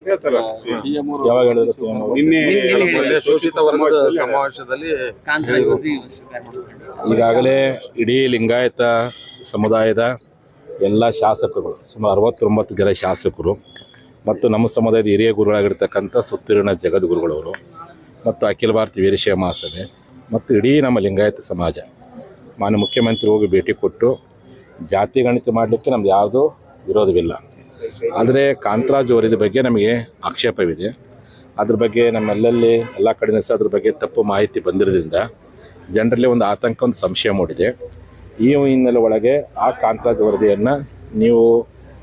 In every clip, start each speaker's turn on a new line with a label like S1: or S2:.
S1: ಹೇಳ್ತಾರೆ.
S2: ಯಾವಾಗ ಹೇಳಿದ್ರು CM ಅವರು?
S1: ನಿನ್ನೆ
S3: ಶೋಷಿತ ವರ್ಗದ ಸಮಾವೇಶದಲ್ಲಿ
S2: ಈಗಾಗಲೇ ಇಡೀ ಲಿಂಗಾಯತ ಸಮುದಾಯದ ಎಲ್ಲ ಶಾಸಕರು, ಸುಮಾರು 69 ಜನ ಶಾಸಕರು ಮತ್ತು ನಮ್ಮ ಸಮುದಾಯದ ಹಿರಿಯ ಗುರುಗಳಾಗಿರ್ತಕ್ಕಂಥ ಸುತ್ತೂರಿನ ಜಗದ್ಗುರುಗಳವರು ಮತ್ತು ಅಖಿಲ ಭಾರತ ವೀರಶೈವ ಮಹಾಸಭೆ ಮತ್ತು ಇಡೀ ನಮ್ಮ ಲಿಂಗಾಯತ ಸಮಾಜ ಮಾನ್ಯ ಮುಖ್ಯಮಂತ್ರಿ ಹೋಗಿ ಭೇಟಿ ಕೊಟ್ಟು ಜಾತಿ ಗಣಿತ ಮಾಡಲಿಕ್ಕೆ ನಮ್ದು ಯಾವುದೂ ವಿರೋಧವಿಲ್ಲ. ಆದರೆ ಕಾಂತರಾಜ್ ವರದಿ ಬಗ್ಗೆ ನಮಗೆ ಆಕ್ಷೇಪವಿದೆ. ಅದ್ರ ಬಗ್ಗೆ ನಮ್ಮೆಲ್ಲಲ್ಲಿ ಎಲ್ಲ ಕಡೆಯೂ ಸಹ ಅದ್ರ ಬಗ್ಗೆ ತಪ್ಪು ಮಾಹಿತಿ ಬಂದಿರೋದ್ರಿಂದ ಜನರಲ್ಲಿ ಒಂದು ಆತಂಕ, ಒಂದು ಸಂಶಯ ಮೂಡಿದೆ. ಈ ಹಿನ್ನೆಲೆ ಒಳಗೆ ಆ ಕಾಂತರಾಜ್ ವರದಿಯನ್ನು ನೀವು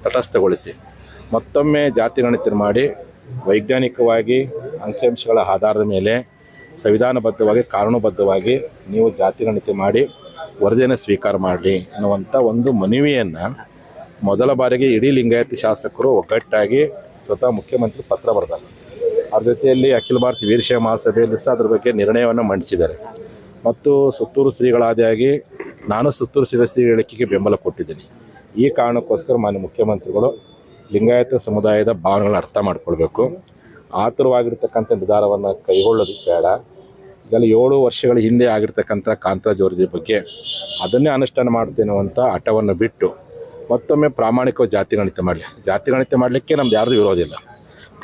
S2: ತಟಸ್ಥಗೊಳಿಸಿ ಮತ್ತೊಮ್ಮೆ ಜಾತಿ ಗಣಿತ ಮಾಡಿ ವೈಜ್ಞಾನಿಕವಾಗಿ ಅಂಕಿಅಂಶಗಳ ಆಧಾರದ ಮೇಲೆ ಸಂವಿಧಾನಬದ್ಧವಾಗಿ ಕಾನೂನುಬದ್ಧವಾಗಿ ನೀವು ಜಾತಿ ಗಣಿತ ಮಾಡಿ ವರದಿಯನ್ನು ಸ್ವೀಕಾರ ಮಾಡಲಿ ಅನ್ನುವಂಥ ಒಂದು ಮನವಿಯನ್ನು ಮೊದಲ ಬಾರಿಗೆ ಇಡೀ ಲಿಂಗಾಯತ ಶಾಸಕರು ಒಗ್ಗಟ್ಟಾಗಿ ಸ್ವತಃ ಮುಖ್ಯಮಂತ್ರಿ ಪತ್ರ ಬರೆದರು. ಅದ್ರ ಜೊತೆಯಲ್ಲಿ ಅಖಿಲ ಭಾರತ ವೀರಶೈವ ಮಹಾಸಭೆಯಲ್ಲಿ ಸಹ ಅದ್ರ ಬಗ್ಗೆ ನಿರ್ಣಯವನ್ನು ಮಂಡಿಸಿದ್ದಾರೆ. ಮತ್ತು ಸುತ್ತೂರು ಶ್ರೀಗಳಾದಿಯಾಗಿ ನಾನು ಸುತ್ತೂರು ಶ್ರೀ ಹೇಳಿಕೆಗೆ ಬೆಂಬಲ ಕೊಟ್ಟಿದ್ದೀನಿ. ಈ ಕಾರಣಕ್ಕೋಸ್ಕರ ಮಾನ್ಯ ಮುಖ್ಯಮಂತ್ರಿಗಳು ಲಿಂಗಾಯತ ಸಮುದಾಯದ ಭಾವನೆಗಳನ್ನ ಅರ್ಥ ಮಾಡ್ಕೊಳ್ಬೇಕು. ಆತುರವಾಗಿರ್ತಕ್ಕಂಥ ನಿರ್ಧಾರವನ್ನು ಕೈಗೊಳ್ಳೋದು ಬೇಡ. ಇದೆಲ್ಲ 7 ವರ್ಷಗಳ ಹಿಂದೆ ಆಗಿರ್ತಕ್ಕಂಥ ಕಾಂತರಾಜ್ ವರದಿ ಬಗ್ಗೆ ಅದನ್ನೇ ಅನುಷ್ಠಾನ ಮಾಡ್ತೇನೆ ಅಂತ ಹಠವನ್ನು ಬಿಟ್ಟು ಮತ್ತೊಮ್ಮೆ ಪ್ರಾಮಾಣಿಕವಾಗಿ ಜಾತಿ ಗಣಿತ ಮಾಡಲಿ. ಜಾತಿ ಗಣಿತ ಮಾಡಲಿಕ್ಕೆ ನಮ್ದು ಯಾರ್ದು ವಿರೋಧ ಇಲ್ಲ.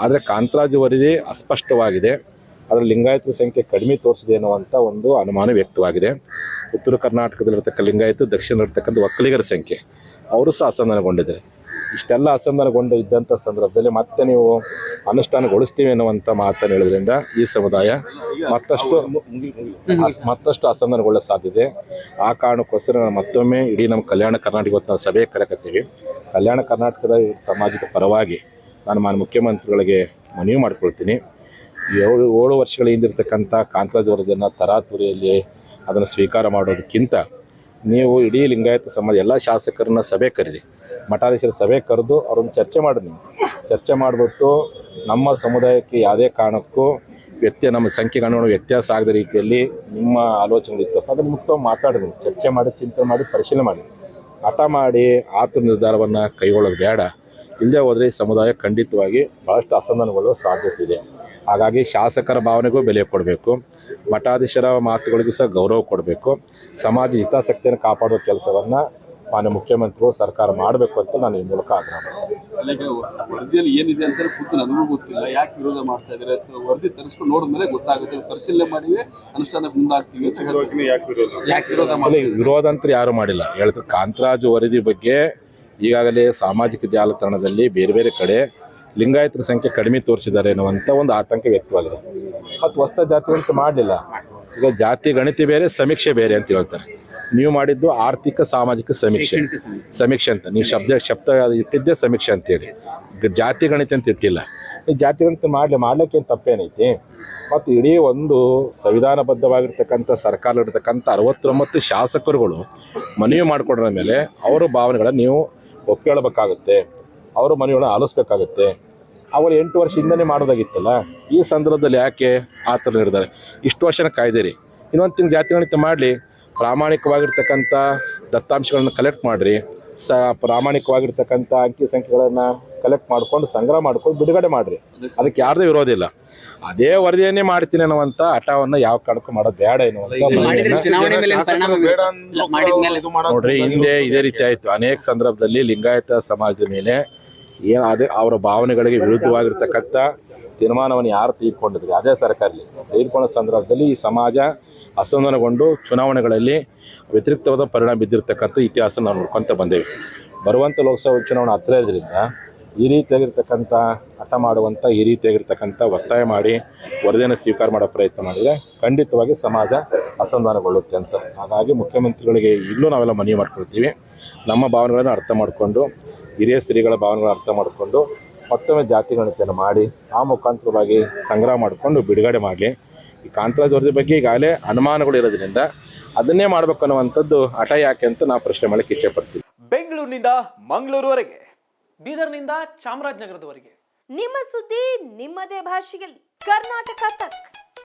S2: ಆದರೆ ಕಾಂತರಾಜ್ ವರದಿ ಅಸ್ಪಷ್ಟವಾಗಿದೆ. ಅದರ ಲಿಂಗಾಯತರ ಸಂಖ್ಯೆ ಕಡಿಮೆ ತೋರಿಸಿದೆ ಅನ್ನುವಂಥ ಒಂದು ಅನುಮಾನ ವ್ಯಕ್ತವಾಗಿದೆ. ಉತ್ತರ ಕರ್ನಾಟಕದಲ್ಲಿರ್ತಕ್ಕ ಲಿಂಗಾಯತ, ದಕ್ಷಿಣದಲ್ಲಿರ್ತಕ್ಕಂಥ ಒಕ್ಕಲಿಗರ ಸಂಖ್ಯೆ ಅವರು ಸಹ ಅಸಮಾಧಾನಗೊಂಡಿದ್ದಾರೆ. ಇಷ್ಟೆಲ್ಲ ಅಸಮಾಧಾನಗೊಂಡು ಇದ್ದಂಥ ಸಂದರ್ಭದಲ್ಲಿ ಮತ್ತೆ ನೀವು ಅನುಷ್ಠಾನಗೊಳಿಸ್ತೀವಿ ಅನ್ನುವಂಥ ಮಾತನ್ನು ಹೇಳೋದ್ರಿಂದ ಈ ಸಮುದಾಯ ಮತ್ತಷ್ಟು ಅಸಮಾಧಾನಗೊಳ್ಳೋ ಸಾಧ್ಯತೆ. ಆ ಕಾರಣಕ್ಕೋಸ್ಕರ ನಾನು ಮತ್ತೊಮ್ಮೆ ಇಡೀ ನಮ್ಮ ಕಲ್ಯಾಣ ಕರ್ನಾಟಕ ಇವತ್ತು ನಾವು ಸಭೆ ಕರೆಕತ್ತೀವಿ. ಕಲ್ಯಾಣ ಕರ್ನಾಟಕದ ಸಮಾಜದ ಪರವಾಗಿ ನಾನು ಮಾನ್ಯ ಮುಖ್ಯಮಂತ್ರಿಗಳಿಗೆ ಮನವಿ ಮಾಡ್ಕೊಳ್ತೀನಿ. 7 ವರ್ಷಗಳ ಹಿಂದಿರ್ತಕ್ಕಂಥ ಕಾಂತರಾಜ್ ವರದಿಯನ್ನು ತರಾತುರಿಯಲ್ಲಿ ಅದನ್ನು ಸ್ವೀಕಾರ ಮಾಡೋದಕ್ಕಿಂತ ನೀವು ಇಡೀ ಲಿಂಗಾಯತ ಸಮಾಜ ಎಲ್ಲ ಶಾಸಕರನ್ನ ಸಭೆ ಕರೀರಿ, ಮಠಾಧೀಶರ ಸಭೆ ಕರೆದು ಅವ್ರನ್ನ ಚರ್ಚೆ ಮಾಡಿ. ನೀವು ಚರ್ಚೆ ಮಾಡಿಬಿಟ್ಟು ನಮ್ಮ ಸಮುದಾಯಕ್ಕೆ ಯಾವುದೇ ಕಾರಣಕ್ಕೂ ನಮ್ಮ ಸಂಖ್ಯೆಗೆ ಅನುಗುಣ ವ್ಯತ್ಯಾಸ ಆಗದ ರೀತಿಯಲ್ಲಿ ನಿಮ್ಮ ಆಲೋಚನೆಗಳಿತ್ತು ಅದನ್ನು ಮುಕ್ತವಾಗಿ ಮಾತಾಡಿದ್ವಿ, ಚರ್ಚೆ ಮಾಡಿ, ಚಿಂತನೆ ಮಾಡಿ, ಪರಿಶೀಲನೆ ಮಾಡಿ. ಹಠ ಮಾಡಿ ಆತುರ ನಿರ್ಧಾರವನ್ನು ಕೈಗೊಳ್ಳೋದು ಬೇಡ. ಇಲ್ಲದೆ ಹೋದರೆ ಸಮುದಾಯ ಖಂಡಿತವಾಗಿ ಭಾಳಷ್ಟು ಅಸಮಾಧಾನಗೊಳ್ಳುವ ಸಾಧ್ಯತೆ ಇದೆ. ಹಾಗಾಗಿ ಶಾಸಕರ ಭಾವನೆಗೂ ಬೆಲೆ ಕೊಡಬೇಕು, ಮಠಾಧೀಶರ ಮಾತುಗಳಿಗೂ ಸಹ ಗೌರವ ಕೊಡಬೇಕು. ಸಮಾಜ ಹಿತಾಸಕ್ತಿಯನ್ನು ಕಾಪಾಡುವ ಕೆಲಸವನ್ನು ಮಾನ್ಯ ಮುಖ್ಯಮಂತ್ರಿಗಳು ಸರ್ಕಾರ ಮಾಡಬೇಕು ಅಂತ ನಾನು ಈ ಮೂಲಕ ಆಗ್ರಹ ಮಾಡ್ತೀನಿ.
S4: ವರದಿಯಲ್ಲಿ ಏನಿದೆ ಅಂತ ಖುದ್ದು ನನಗೂ ಗೊತ್ತಿಲ್ಲ, ಯಾಕೆ ವಿರೋಧ ಮಾಡ್ತಾ ಇದ್ದಾರೆ? ವರದಿ ತರಿಸ್ಕೊಂಡು ನೋಡಿದ್ಮೇಲೆ ಗೊತ್ತಾಗುತ್ತೆ, ಪರಿಶೀಲನೆ ಮಾಡಿವೆ ಅನುಷ್ಠಾನಕ್ಕೆ ಮುಂದಾಗ್ತೀವಿ ಅಂತ. ಯಾಕೆ
S2: ವಿರೋಧ ಅಂತ ಯಾರು ಮಾಡಿಲ್ಲ. ಹೇಳ್ತಾರೆ ಕಾಂತರಾಜ್ ವರದಿ ಬಗ್ಗೆ ಈಗಾಗಲೇ ಸಾಮಾಜಿಕ ಜಾಲತಾಣದಲ್ಲಿ ಬೇರೆ ಬೇರೆ ಕಡೆ ಲಿಂಗಾಯತರ ಸಂಖ್ಯೆ ಕಡಿಮೆ ತೋರಿಸಿದ್ದಾರೆ ಅನ್ನುವಂಥ ಒಂದು ಆತಂಕ ವ್ಯಕ್ತವಾಗಿದೆ. ಮತ್ತು ಹೊಸ ಜಾತಿ ಅಂತ ಮಾಡಲಿಲ್ಲ. ಈಗ ಜಾತಿ ಗಣಿತ ಬೇರೆ, ಸಮೀಕ್ಷೆ ಬೇರೆ ಅಂತ ಹೇಳ್ತಾರೆ. ನೀವು ಮಾಡಿದ್ದು ಆರ್ಥಿಕ ಸಾಮಾಜಿಕ ಸಮೀಕ್ಷೆ ಅಂತ ನೀವು ಶಬ್ದ ಇಟ್ಟಿದ್ದೇ ಸಮೀಕ್ಷೆ ಅಂತೇಳಿ, ಜಾತಿ ಗಣಿತ ಅಂತ ಇಟ್ಟಿಲ್ಲ. ಜಾತಿ ಗಣಿತ ಮಾಡ್ಲಿಕ್ಕೆ ತಪ್ಪೇನೈತಿ? ಮತ್ತು ಇಡೀ ಒಂದು ಸಂವಿಧಾನಬದ್ಧವಾಗಿರ್ತಕ್ಕಂಥ ಸರ್ಕಾರ ಇರ್ತಕ್ಕಂಥ 69 ಶಾಸಕರುಗಳು ಮನವಿ ಮಾಡಿಕೊಡ್ರ ಮೇಲೆ ಅವರ ಭಾವನೆಗಳನ್ನು ನೀವು ಒಪ್ಪಿಕೊಳ್ಳಬೇಕಾಗುತ್ತೆ, ಅವರ ಮನವಿಗಳನ್ನು ಆಲಿಸ್ಬೇಕಾಗುತ್ತೆ. ಅವರು 8 ವರ್ಷ ಹಿಂದನೇ ಮಾಡೋದಾಗಿತ್ತಲ್ಲ. ಈ ಸಂದರ್ಭದಲ್ಲಿ ಯಾಕೆ ಆ ಥರ ನಿರ್ಧಾರ? ಇಷ್ಟು ವರ್ಷನ ಕಾಯ್ದಿರಿ, ಇನ್ನೊಂದು ತಿಂಗಳು ಜಾತಿ ಗಣಿತ ಮಾಡಲಿ. ಪ್ರಾಮಾಣಿಕವಾಗಿರ್ತಕ್ಕಂಥ ದತ್ತಾಂಶಗಳನ್ನು ಕಲೆಕ್ಟ್ ಮಾಡಿರಿ, ಪ್ರಾಮಾಣಿಕವಾಗಿರ್ತಕ್ಕಂಥ ಅಂಕಿ ಸಂಖ್ಯೆಗಳನ್ನು ಕಲೆಕ್ಟ್ ಮಾಡ್ಕೊಂಡು ಸಂಗ್ರಹ ಮಾಡ್ಕೊಂಡು ಬಿಡುಗಡೆ ಮಾಡಿರಿ. ಅದಕ್ಕೆ ಯಾರ್ದು ವಿರೋಧ ಇಲ್ಲ. ಅದೇ ವರದಿಯನ್ನೇ ಮಾಡ್ತೀನಿ ಅನ್ನುವಂಥ ಹಠವನ್ನು ಯಾವ ಕಾರಣಕ್ಕೂ ಮಾಡೋದು ಬೇಡ ಎನ್ನುವಂಥ ನೋಡ್ರಿ. ಹಿಂದೆ ಇದೇ ರೀತಿ ಆಯಿತು. ಅನೇಕ ಸಂದರ್ಭದಲ್ಲಿ ಲಿಂಗಾಯತ ಸಮಾಜದ ಮೇಲೆ ಅದೇ ಅವರ ಭಾವನೆಗಳಿಗೆ ವಿರುದ್ಧವಾಗಿರ್ತಕ್ಕಂಥ ತೀರ್ಮಾನವನ್ನು ಯಾರು ತೆಗೆದುಕೊಂಡಿದ್ರಿ ಅದೇ ಸರ್ಕಾರದಲ್ಲಿ ತೆಗೆದುಕೊಂಡ ಸಂದರ್ಭದಲ್ಲಿ ಈ ಸಮಾಜ ಅಸಮಾಧಾನಗೊಂಡು ಚುನಾವಣೆಗಳಲ್ಲಿ ವ್ಯತಿರಿಕ್ತವಾದ ಪರಿಣಾಮ ಬಿದ್ದಿರ್ತಕ್ಕಂಥ ಇತಿಹಾಸ ನಾವು ನೋಡ್ಕೊತ ಬಂದೇವೆ. ಬರುವಂಥ ಲೋಕಸಭಾ ಚುನಾವಣೆ ಹತ್ತಿರ ಇರೋದ್ರಿಂದ ಈ ರೀತಿಯಾಗಿರ್ತಕ್ಕಂಥ ಹಠ ಮಾಡುವಂಥ, ಈ ರೀತಿಯಾಗಿರ್ತಕ್ಕಂಥ ಒತ್ತಾಯ ಮಾಡಿ ವರದಿಯನ್ನು ಸ್ವೀಕಾರ ಮಾಡೋ ಪ್ರಯತ್ನ ಮಾಡಿದರೆ ಖಂಡಿತವಾಗಿ ಸಮಾಜ ಅಸಮಾಧಾನಗೊಳ್ಳುತ್ತೆ ಅಂತ. ಹಾಗಾಗಿ ಮುಖ್ಯಮಂತ್ರಿಗಳಿಗೆ ಈಗಲೂ ನಾವೆಲ್ಲ ಮನವಿ ಮಾಡ್ಕೊಳ್ತೀವಿ, ನಮ್ಮ ಭಾವನೆಗಳನ್ನು ಅರ್ಥ ಮಾಡಿಕೊಂಡು, ಹಿರಿಯ ಶ್ರೀಗಳ ಭಾವನೆಗಳನ್ನು ಅರ್ಥ ಮಾಡಿಕೊಂಡು ಮತ್ತೊಮ್ಮೆ ಜಾತಿ ಗಣಿತವನ್ನು ಮಾಡಿ ಆ ಮುಖಾಂತರವಾಗಿ ಸಂಗ್ರಹ ಮಾಡಿಕೊಂಡು ಬಿಡುಗಡೆ ಮಾಡಲಿ. ಈ ಕಾಂತರಾಜ್ ವರದಿ ಬಗ್ಗೆ ಈಗಾಗಲೇ ಅನುಮಾನಗಳು ಇರೋದ್ರಿಂದ ಅದನ್ನೇ ಮಾಡಬೇಕು ಅನ್ನುವಂಥದ್ದು ಹಠ ಯಾಕೆ ಅಂತ ನಾವು ಪ್ರಶ್ನೆ ಮಾಡಲಿಕ್ಕೆ ಇಚ್ಛೆ ಪಡ್ತೀವಿ.
S5: ಬೆಂಗಳೂರಿನಿಂದ ಮಂಗಳೂರುವರೆಗೆ, ಬೀದರ್ನಿಂದ ಚಾಮರಾಜನಗರದವರೆಗೆ
S6: ನಿಮ್ಮ ಸುದ್ದಿ ನಿಮ್ಮದೇ ಭಾಷೆಯಲ್ಲಿ. ಕರ್ನಾಟಕ ತಕ್.